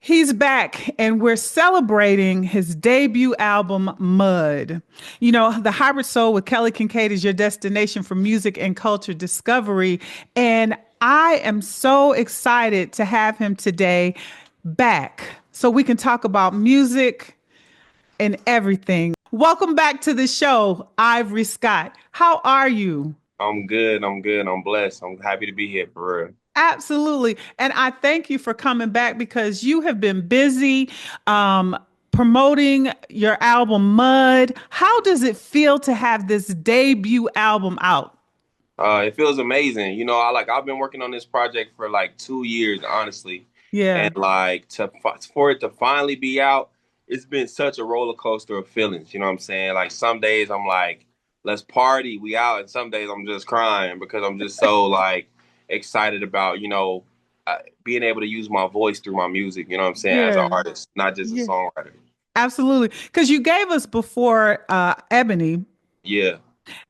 He's back and we're celebrating his debut album, Mud. You know, the Hybrid Soul with Kelly Kinkaid is your destination for music and culture discovery. And I am so excited to have him today back so we can talk about music and everything. Welcome back to the show, Ivory Scott. How are you? I'm good. I'm good. I'm blessed. I'm happy to be here for real. Absolutely. And I thank you for coming back because you have been busy um, promoting your album Mud. How does it feel to have this debut album out? It feels amazing. I've been working on this project for like 2 years, honestly, and Yeah. like for it to finally be out, it's been such a roller coaster of feelings. You know what I'm saying? Like some days I'm like, let's party, we out, and some days I'm just crying because I'm just so like excited about being able to use my voice through my music. You know what I'm saying? As an Yeah. artist, not just a Yeah. songwriter. Absolutely. Because you gave us before Ebony, Yeah,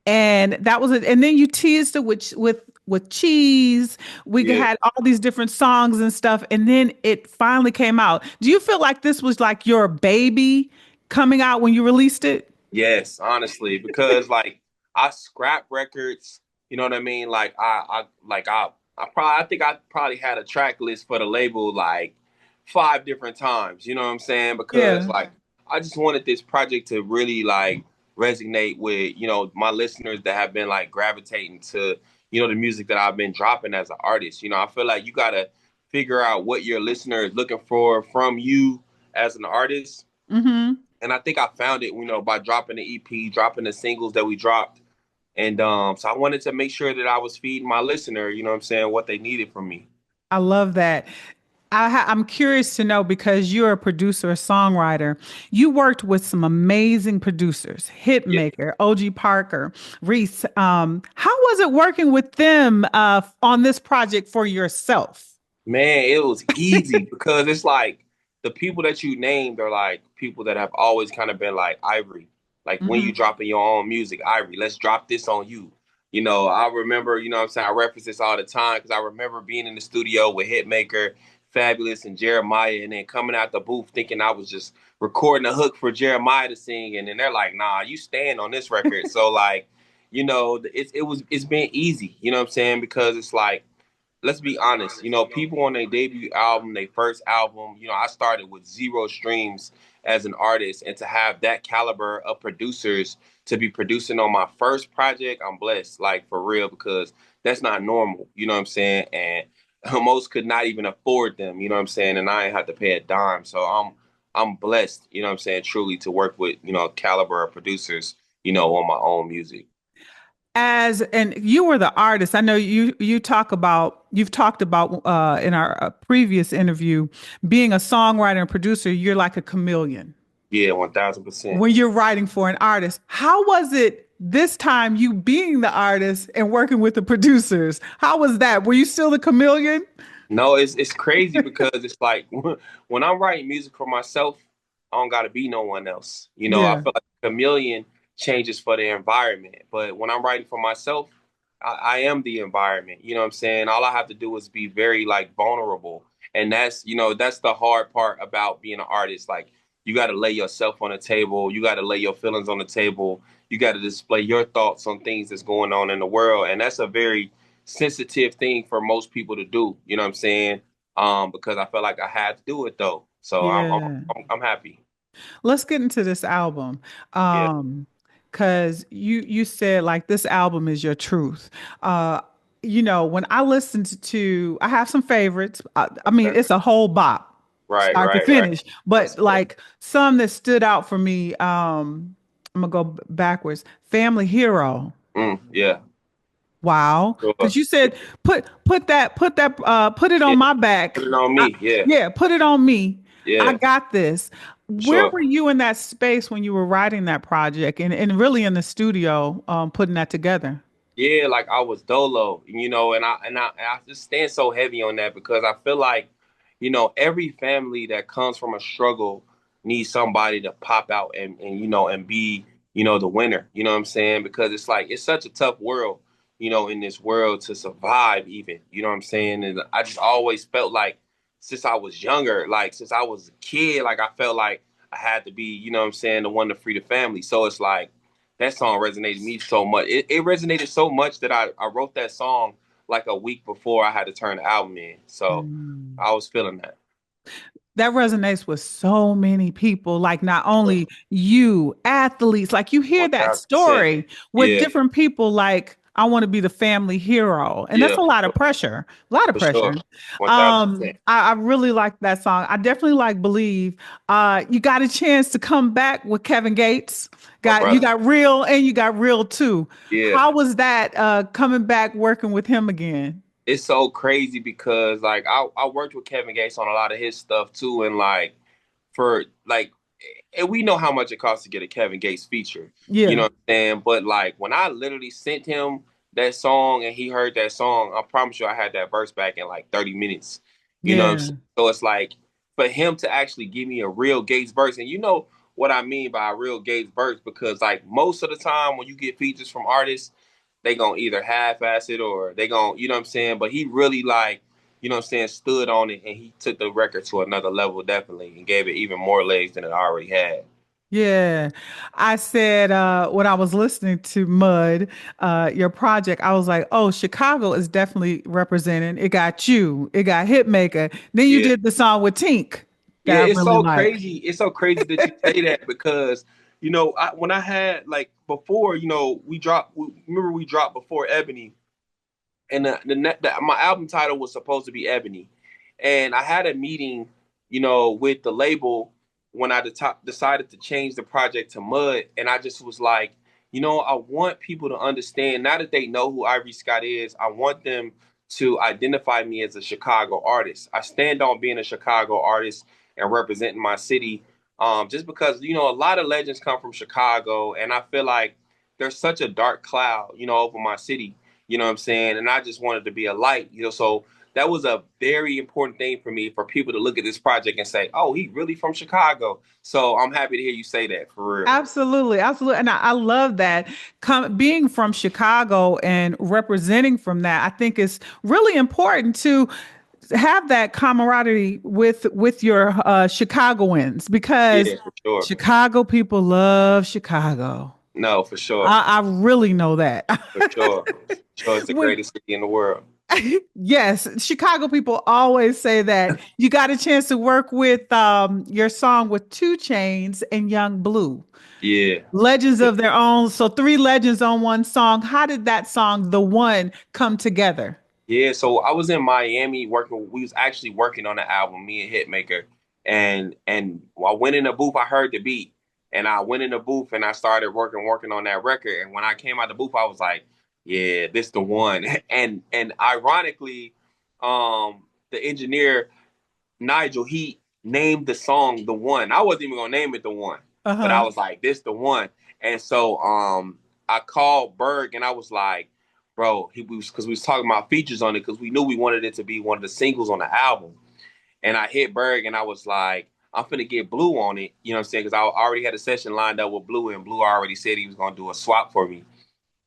and that was it. And then you teased it with cheese. We yeah. had all these different songs and stuff, and then it finally came out. Do you feel like this was like your baby coming out when you released it? Yes, honestly, because like I scrap records, you know what I mean? Like I think I probably had a track list for the label like 5 different times, you know what I'm saying? Because Yeah. like I just wanted this project to really like resonate with, my listeners that have been like gravitating to, the music that I've been dropping as an artist. I feel like you gotta figure out what your listener is looking for from you as an artist, Mm-hmm. and I think I found it, by dropping the EP, dropping the singles that we dropped. And so I wanted to make sure that I was feeding my listener, you know what I'm saying, what they needed from me. I love that. I'm curious to know because you're a producer, a songwriter. You worked with some amazing producers, Yeah, Hitmaker, OG Parker, Reese. How was it working with them on this project for yourself? man, it was easy because it's like the people that you named are like people that have always kind of been like Ivory. Like when you Hmm. dropping your own music, Ivory, let's drop this on you. I remember, what I'm saying, I reference this all the time because I remember being in the studio with Hitmaker, Fabulous, and Jeremiah, and then coming out the booth thinking I was just recording a hook for Jeremiah to sing, and then they're like, "Nah, you stand on this record." So like, it's been easy, you know what I'm saying? Because it's like, let's be honest, people on their debut album, their first album, I started with zero streams as an artist, and to have that caliber of producers to be producing on my first project, I'm blessed, like for real, because that's not normal, you know what I'm saying? And most could not even afford them, you know what I'm saying? And I ain't have to pay a dime. So I'm blessed, you know what I'm saying, truly to work with, caliber of producers, on my own music. As and you were the artist. I know you've talked about in our previous interview being a songwriter and producer. You're like a chameleon Yeah, 1000%. when you're writing for an artist. How was it this time, you being the artist and working with the producers? How was that? Were you still the chameleon? No, it's crazy because it's like when I'm writing music for myself, I don't gotta be no one else. I Yeah. feel like a chameleon changes for the environment. But when I'm writing for myself, I am the environment. You know what I'm saying? All I have to do is be very like vulnerable. And that's the hard part about being an artist. Like you gotta lay yourself on the table, you gotta lay your feelings on the table, you gotta display your thoughts on things that's going on in the world. And that's a very sensitive thing for most people to do. You know what I'm saying? Because I felt like I had to do it though. So Yeah. I'm happy. Let's get into this album. Yeah. Because you said like this album is your truth. Uh, when I listened to, I have some favorites. I mean, Okay. it's a whole bop, Right, start to right, right. finish. But That's good. like some that stood out for me, I'm gonna go backwards. Family Hero. Yeah. Wow. Sure. Because you said put it Yeah. on my back. Put it on me. Yeah. Yeah, put it on me. I Yeah. got this. Where Sure. were you in that space when you were writing that project and really in the studio putting that together? Yeah, like I was dolo, and I just stand so heavy on that because I feel like, every family that comes from a struggle needs somebody to pop out and be, the winner. You know what I'm saying? Because it's like it's such a tough world, in this world to survive even. You know what I'm saying? And I just always felt like since I was younger, like since I was a kid, like I felt like I had to be, you know what I'm saying, the one to free the family. So it's like that song resonated with me so much. It resonated so much that I wrote that song like a week before I had to turn the album in. So Mm. I was feeling that. That resonates with so many people, like not only you, athletes, like you hear that 1000%. story with Yeah, different people, like, I want to be the family hero. And that's yeah, a lot of pressure, a lot of for sure. pressure. 1000%. I really like that song. I definitely like Believe. You got a chance to come back with Kevin Gates. My You brother. got Real and you got Real too. Yeah. How was that coming back working with him again? It's so crazy because like I worked with Kevin Gates on a lot of his stuff too, and like for like and we know how much it costs to get a Kevin Gates feature. You know Yeah, what I'm saying? But like when I literally sent him that song and he heard that song, I promise you I had that verse back in like 30 minutes. You know what I'm yeah, saying? So it's like for him to actually give me a real Gates verse, and you know what I mean by a real Gates verse, because like most of the time when you get features from artists, they gonna either half-ass it or they gonna, you know what I'm saying? But he really like, you know what I'm saying, stood on it and he took the record to another level definitely and gave it even more legs than it already had. yeah. I said when I was listening to Mud, your project, I was like, oh, Chicago is definitely representing. It got you, it got Hitmaker. Then you Yeah. did the song with Tink Yeah, that I it's really so like. crazy. It's so crazy that you say that because when I had like before, remember we dropped before Ebony, and my album title was supposed to be Ebony, and I had a meeting, with the label when I decided to change the project to Mud, and I just was like, I want people to understand now that they know who Ivory Scott is. I want them to identify me as a Chicago artist. I stand on being a Chicago artist and representing my city. Just because a lot of legends come from Chicago, and I feel like there's such a dark cloud, over my city. You know what I'm saying? And I just wanted to be a light, so that was a very important thing for me for people to look at this project and say, oh, he really from Chicago. So I'm happy to hear you say that for real. Absolutely, absolutely, and I love that. Being from Chicago and representing from that, I think is really important to have that camaraderie with your Chicagoans because Yeah, for sure. Chicago people love Chicago. No, for sure. I really know that. For sure. For sure. It's the When greatest city in the world. yes, Chicago people always say that. You got a chance to work with your song with Two Chains and Young Blue. Yeah. Legends of their own. So three legends on one song. How did that song, The One, come together? Yeah, so I was in Miami working. We was actually working on the album, me and Hitmaker, and I went in the booth. I heard the beat, and I went in the booth and I started working on that record. And when I came out the booth, I was like, "Yeah, this the one." And ironically, the engineer Nigel, he named the song "The One." I wasn't even gonna name it "The One," but I Uh-huh. was like, "This the one." And so I called Berg and I was like, "Bro," because we was talking about features on it because we knew we wanted it to be one of the singles on the album. And I hit Berg and I was like, "I'm finna get Blue on it," you know what I'm saying? Because I already had a session lined up with Blue, and Blue already said he was gonna do a swap for me.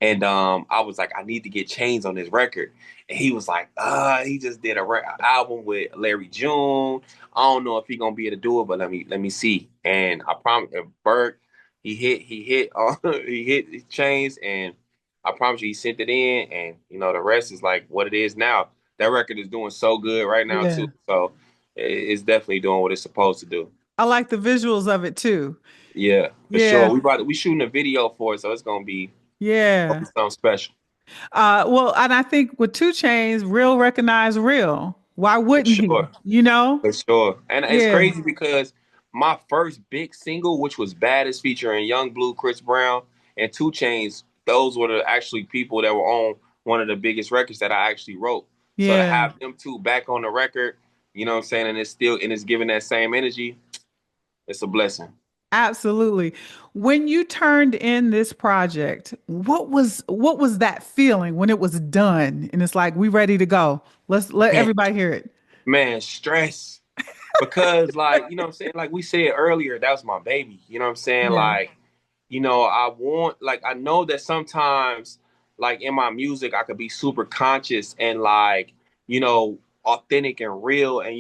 And I was like, I need to get Chains on this record. And he was like, he just did a album with Larry June. I don't know if he gonna be able to do it, but let me see. And I promise, Berg, he hit Chains, and I promise you, he sent it in, and the rest is like what it is now. That record is doing so good right now too. Yeah. So it's definitely doing what it's supposed to do. I like the visuals of it too. Yeah, for sure. Yeah. We shooting a video for it, so it's gonna Yeah. be something special. Well, and I think with Two Chains, real recognize real. Why For wouldn't he? sure. You know? For sure. And it's Yeah. crazy because my first big single, which was Baddest featuring Young Blue, Chris Brown, and Two Chains, those were the actually people that were on one of the biggest records that I actually wrote. So to Yeah. have them two back on the record, you know what I'm saying, and it's giving that same energy, it's a blessing. Absolutely. When you turned in this project, what was that feeling when it was done and it's like we ready to go? Let's let Man, everybody hear it. man, stress. Because like, you know what I'm saying? Like we said earlier, that was my baby. You know what I'm saying? Yeah. Like, I know that sometimes like in my music I could be super conscious and like, you know, authentic and real. And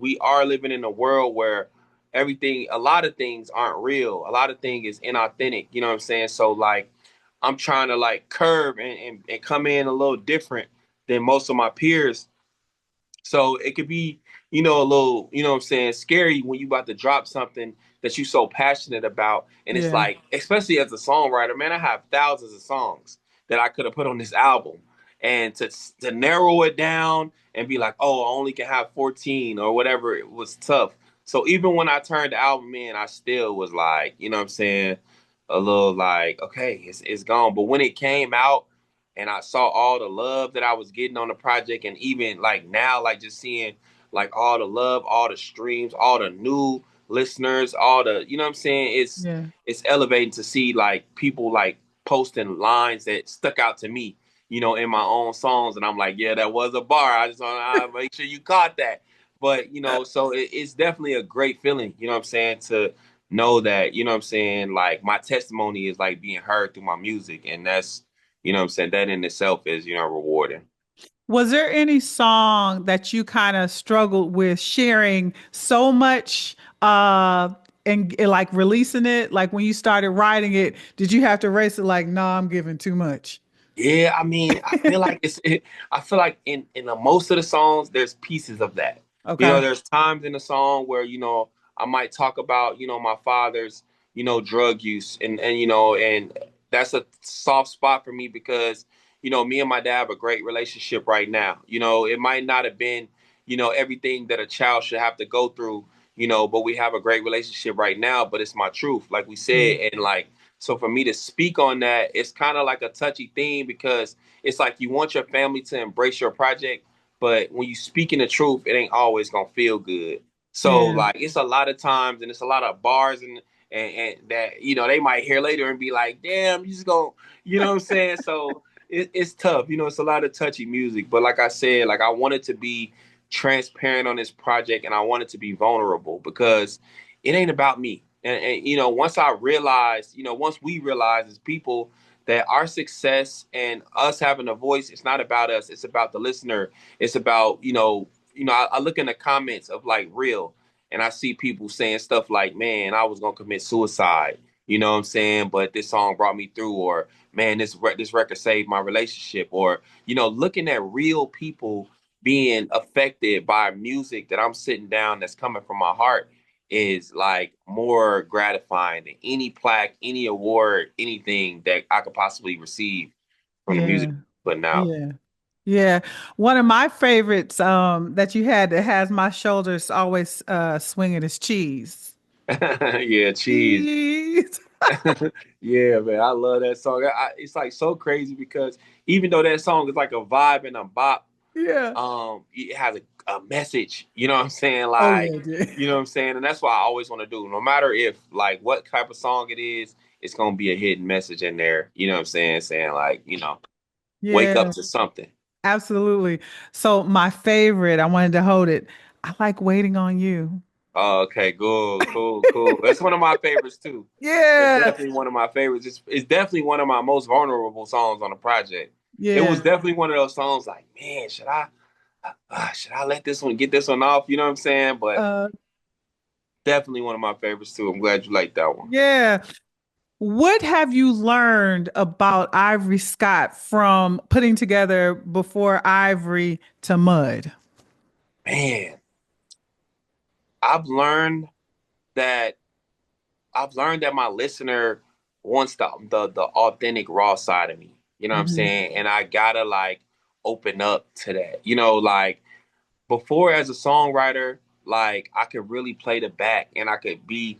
we are living in a world where a lot of things aren't real. A lot of things is inauthentic. You know what I'm saying? So like, I'm trying to like curve and come in a little different than most of my peers, so it could be, a little, what I'm saying, scary when you about to drop something that you so passionate about. And it's Yeah. like, especially as a songwriter, man, I have thousands of songs that I could have put on this album. And to narrow it down and be like, oh, I only can have 14 or whatever, it was tough. So even when I turned the album in, I still was like, what I'm saying, a little like, okay, it's gone. But when it came out, and I saw all the love that I was getting on the project, and even like now, like just seeing like all the love, all the streams, all the new listeners, all the, what I'm saying, Yeah. it's elevating to see like people like posting lines that stuck out to me, in my own songs, and I'm like, yeah, that was a bar. I just want to make sure you caught that. But so it's definitely a great feeling, what I'm saying, to know that, what I'm saying, like my testimony is like being heard through my music, and that's, what I'm saying, that in itself is, rewarding. Was there any song that you kind of struggled with sharing so much and like releasing it? Like when you started writing it, did you have to race it like, nah, I'm giving too much? Yeah, I mean, I feel like in most of the songs, there's pieces of that. Okay. There's times in the song where, I might talk about, my father's, drug use, and that's a soft spot for me because, me and my dad have a great relationship right now. It might not have been, everything that a child should have to go through, but we have a great relationship right now, but it's my truth, like we Yeah. said, and like, so for me to speak on that, it's kind of like a touchy theme because it's like you want your family to embrace your project, but when you speaking the truth, it ain't always gonna feel good. So Yeah. like it's a lot of times and it's a lot of bars and that they might hear later and be like, damn, you just gonna what I'm saying? So it's tough. It's a lot of touchy music. But like I said, like I wanted to be transparent on this project and I wanted to be vulnerable because it ain't about me. And once I realized, once we realized as people that our success and us having a voice, it's not about us. It's about the listener. It's about, I look in the comments of like real and I see people saying stuff like, man, I was going to commit suicide. You know what I'm saying? But this song brought me through, or man, this record saved my relationship, or looking at real people being affected by music that I'm sitting down that's coming from my heart is like more gratifying than any plaque, any award, anything that I could possibly receive from the music Yeah. I'm putting out. Yeah. Yeah. One of my favorites that you had that has my shoulders always swinging is cheese. Yeah, cheese. Cheese. Yeah, man, I love that song. It's like so crazy because even though that song is like a vibe and a bop, Yeah. it has a message. You know what I'm saying? Oh Like, yeah, yeah. you know what I'm saying? And that's what I always want to do. No matter if like what type of song it is, it's gonna be a hidden message in there. You know what I'm saying? Saying like, wake up Yeah, to something. absolutely. So my favorite, I wanted to hold it. I like waiting on you. Oh, okay, cool, cool, cool. That's one of my favorites too. That's Yeah. definitely one of my favorites. It's definitely one of my most vulnerable songs on the project. It Yeah. was definitely one of those songs like, man, should I let this one get this one off? You know what I'm saying? But Uh definitely one of my favorites too. I'm glad you like that one. yeah. What have you learned about Ivory Scott from putting together before Ivory to Mud? Man, I've learned that I've learned that my listener wants the authentic raw side of me. You know what I'm Hmm. saying? And I gotta like open up to that. Like before as a songwriter, like I could really play the back and I could be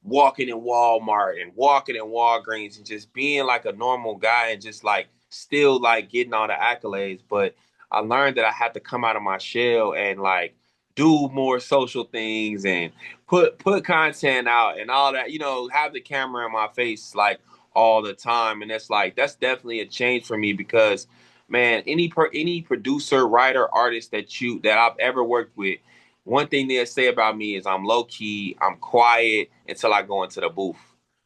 walking in Walmart and walking in Walgreens and just being like a normal guy and just like still like getting all the accolades. But I learned that I had to come out of my shell and like do more social things and put content out and all that, have the camera in my face like all the time. And that's definitely a change for me because man, any producer, writer, artist that I've ever worked with, one thing they'll say about me is I'm low key, I'm quiet until I go into the booth.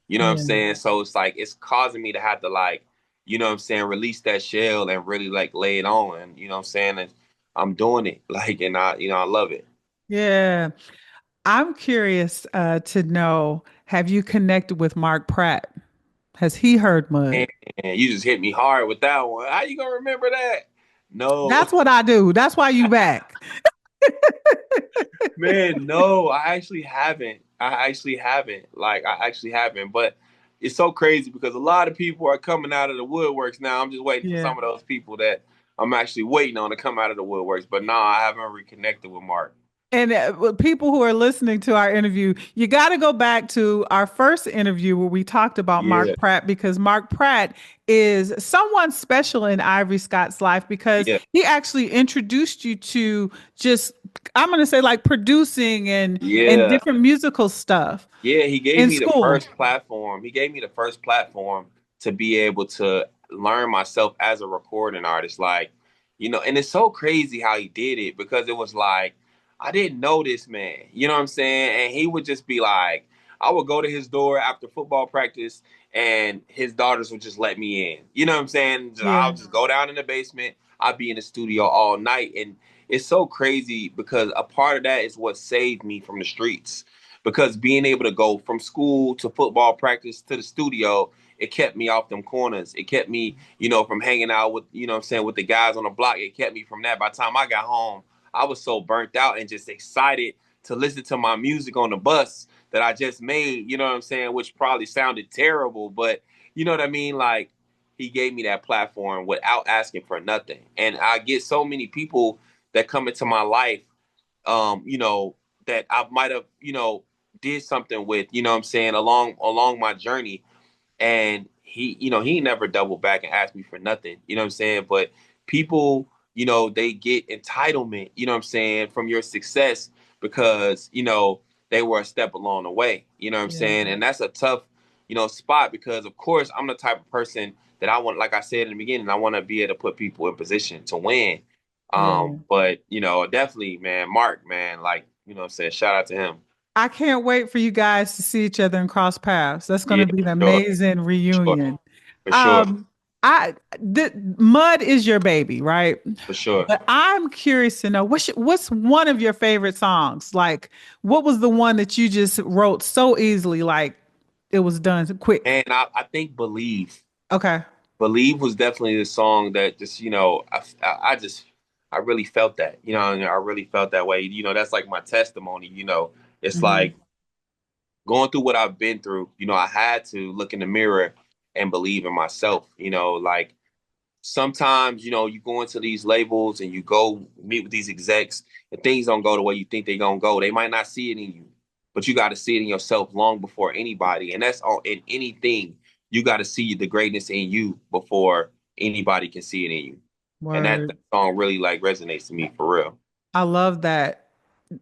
You know what I'm Yeah. saying? So it's like it's causing me to have to like, release that shell and really like lay it on. And you know what I'm saying? And I'm doing it. Like, and I love it. Yeah. I'm curious to know, have you connected with Mark Pratt? Has he heard And, Mud? and you just hit me hard with that one. How you gonna remember that? No, That's what I do. That's why you back. man, no, I actually haven't. I actually haven't. But it's so crazy because a lot of people are coming out of the woodworks now. I'm just waiting for Yeah. some of those people that I'm actually waiting on to come out of the woodworks. But no, I haven't reconnected with Mark. And with people who are listening to our interview, you got to go back to our first interview where we talked about Mark Yeah, Pratt because Mark Pratt is someone special in Ivory Scott's life because yeah, he actually introduced you to just, I'm going to say, like producing and yeah. different musical stuff Yeah, he gave in me the school. first platform. He gave me the first platform to be able to learn myself as a recording artist. Like, and it's so crazy how he did it because it was like, I didn't know this man. You know what I'm saying? And he would just be like, I would go to his door after football practice and his daughters would just let me in. You know what I'm saying? I'll Yeah. just go down in the basement. I'll be in the studio all night. And it's so crazy because a part of that is what saved me from the streets because being able to go from school to football practice to the studio, it kept me off them corners. It kept me, from hanging out with, what I'm saying, with the guys on the block. It kept me from that. By the time I got home, I was so burnt out and just excited to listen to my music on the bus that I just made, you know what I'm saying, which probably sounded terrible, but you know what I mean? Like, he gave me that platform without asking for nothing. And I get so many people that come into my life, um, you know, that I might have, did something with, what I'm saying, along my journey. And he never doubled back and asked me for nothing, you know what I'm saying? But people, they get entitlement, you know what I'm saying, from your success because, they were a step along the way, you know what I'm Yeah. saying? And that's a tough, spot because of course I'm the type of person that I want, like I said in the beginning, I want to be able to put people in position to win. Yeah. But definitely, man, Mark, man, like, what I'm saying, shout out to him. I can't wait for you guys to see each other and cross paths. That's going Yeah, to be an for sure, amazing sure, reunion. for sure, Um, Mud is your baby, right? for sure. But I'm curious to know what's one of your favorite songs? Like, what was the one that you just wrote so easily, like it was done quick? And I think Believe. Okay. Believe was definitely the song that just, I really felt that, and I really felt that way. That's like my testimony, it's Hmm. like going through what I've been through, I had to look in the mirror and believe in myself, like sometimes, you go into these labels and you go meet with these execs and things don't go the way you think they're gonna go. They might not see it in you, but you got to see it in yourself long before anybody. And that's all in anything. You got to see the greatness in you before anybody can see it in you. And that Word. song really like resonates to me for real. I love that.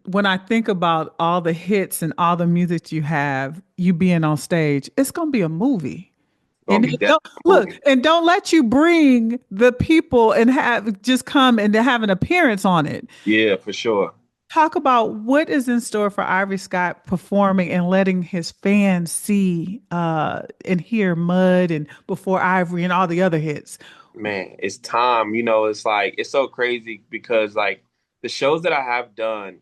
When I think about all the hits and all the music you have, you being on stage, it's gonna be a movie. It's gonna And be it definitely don't a look, movie. and don't let you bring the people and have just come and to have an appearance on it. Yeah, for sure. Talk about what is in store for Ivory Scott performing and letting his fans see and hear Mud and Before Ivory and all the other hits. Man, it's time. It's like it's so crazy because like the shows that I have done,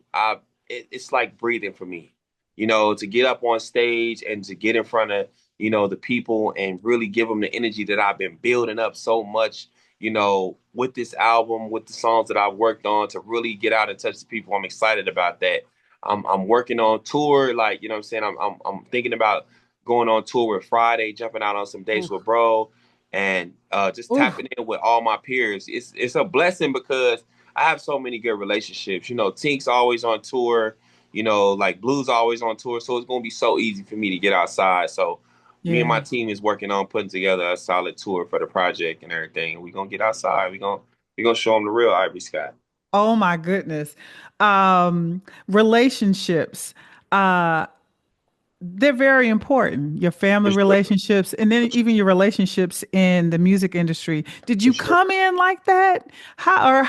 it's like breathing for me. To get up on stage and to get in front of the people and really give them the energy that I've been building up so much. With this album, with the songs that I've worked on, to really get out and touch the people. I'm excited about that. I'm working on tour, like what I'm saying. I'm thinking about going on tour with Friday, jumping out on some dates Ooh, with bro and just ooh, tapping in with all my peers. It's a blessing because I have so many good relationships. Tink's always on tour. Like Blue's always on tour, so it's gonna be so easy for me to get outside. So me and yeah. my team is working on putting together a solid tour for the project and everything. And we're gonna get outside. We're gonna show them the real Ivory Scott. Oh my goodness. Relationships. Uh, they're very important. Your family For sure, relationships, and then for sure, even your relationships in the music industry. Did for you sure. come in like that?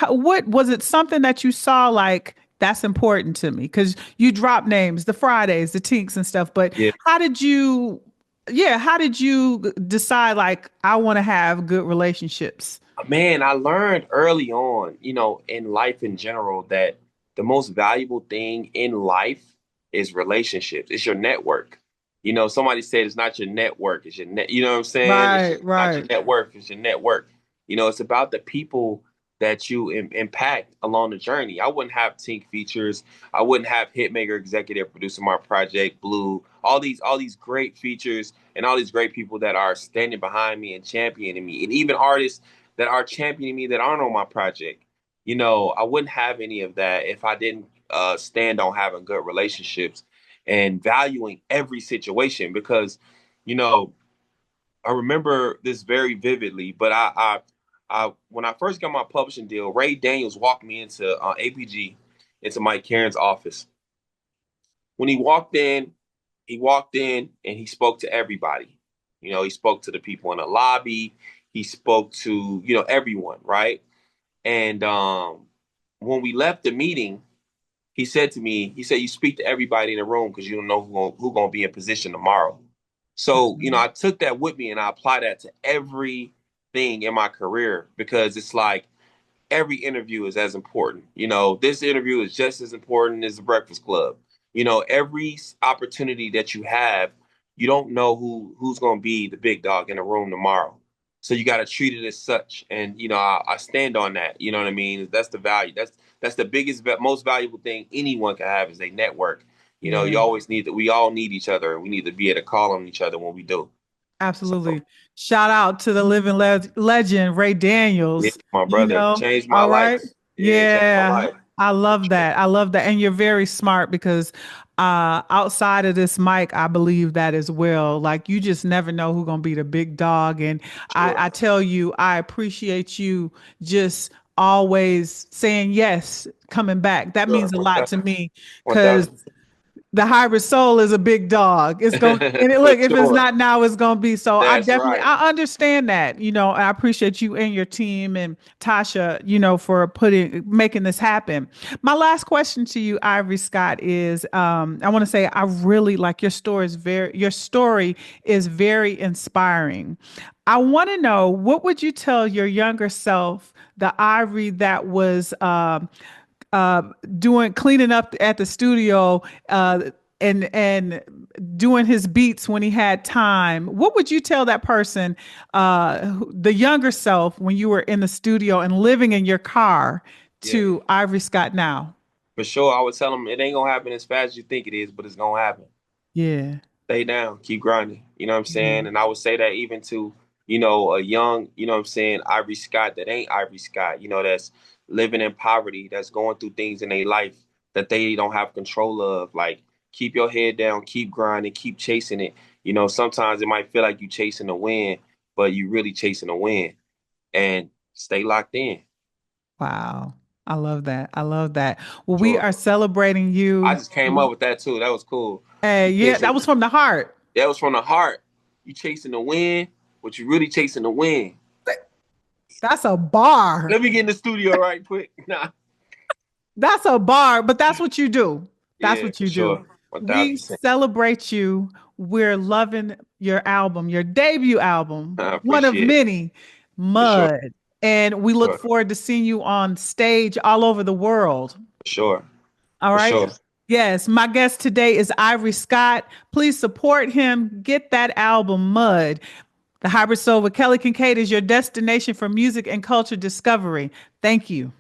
What was it? Something that you saw like that's important to me because you drop names, the Fridays, the Tinks, and stuff. But Yeah. how did you? Yeah, how did you decide like I want to have good relationships? Man, I learned early on, in life in general, that the most valuable thing in life is relationships. It's your network. Somebody said it's not your network, it's your net. You know what I'm saying? It's Right, just not your right. net worth, it's your network. It's about the people that you impact along the journey. I wouldn't have Tink features. I wouldn't have Hitmaker executive producing my project, Blue, all these great features and all these great people that are standing behind me and championing me, and even artists that are championing me that aren't on my project. I wouldn't have any of that if I didn't stand on having good relationships and valuing every situation. Because, you know, I remember this very vividly. But when I first got my publishing deal, Ray Daniels walked me into APG, into Mike Karen's office. When he walked in and he spoke to everybody. He spoke to the people in the lobby. He spoke to everyone, right? And when we left the meeting, he said to me, he said, "You speak to everybody in the room because you don't know who gonna be in position tomorrow." So Mhm. I took that with me and I apply that to everything in my career, because it's like every interview is as important. This interview is just as important as the Breakfast Club. Every opportunity that you have, you don't know who's going to be the big dog in the room tomorrow. So you got to treat it as such. And I stand on that. You know what I mean? That's the value. That's the biggest, most valuable thing anyone can have is a network. You Yeah. always need that. We all need each other, and we need to be able to call on each other when we do. So Absolutely. Shout out to the living legend, Ray yeah, Daniels. my You brother know, changed my all life. right. Yeah, it changed my Yeah. life. I love that. I love that. And you're very smart because outside of this mic, I believe that as well. Like you just never know who's gonna be the big dog. And Sure. I tell you, I appreciate you just always saying yes, coming back. That Sure. means a lot to me One because thousand. the hybrid soul is a big dog. It's going and For look, if it's sure. not now, it's gonna be. So That's right. I understand that, and I appreciate you and your team and Tasha, for making this happen. My last question to you, Ivory Scott, is I want to say I really like your story is very inspiring. I want to know, what would you tell your younger self, the Ivory that was uh, doing cleaning up at the studio and doing his beats when he had time? What would you tell that person, the younger self, when you were in the studio and living in your car, Yeah. to Ivory Scott now? For sure. I would tell them it ain't gonna happen as fast as you think it is, but it's gonna happen. Yeah. Stay down, keep grinding. You know what I'm Yeah. saying? And I would say that even to, a young, what I'm saying, Ivory Scott that ain't Ivory Scott, that's living in poverty, that's going through things in their life that they don't have control of. Like, keep your head down, keep grinding, keep chasing it. Sometimes it might feel like you chasing a win, but you really chasing a win. And stay locked in. Wow. I love that. I love that. Well, we Sure. are celebrating I you. just came up with that too. That was cool. Hey, You yeah, that chasing was from the heart. that was from the heart. You chasing the win, but you really chasing the win. That's a bar. Let me get in the studio right quick. Nah. That's a bar, but that's what you do. That's Yeah, what for you do. sure. One thousand We percent. celebrate you. We're loving your album, your debut album, I one of appreciate it. many, For sure. Mud. And we look For sure. forward to seeing you on stage all over the world. For sure. All For right. sure. Yes, my guest today is Ivory Scott. Please support him. Get that album, Mud. The Hybrid Soul with Kelly Kinkaid is your destination for music and culture discovery. Thank you.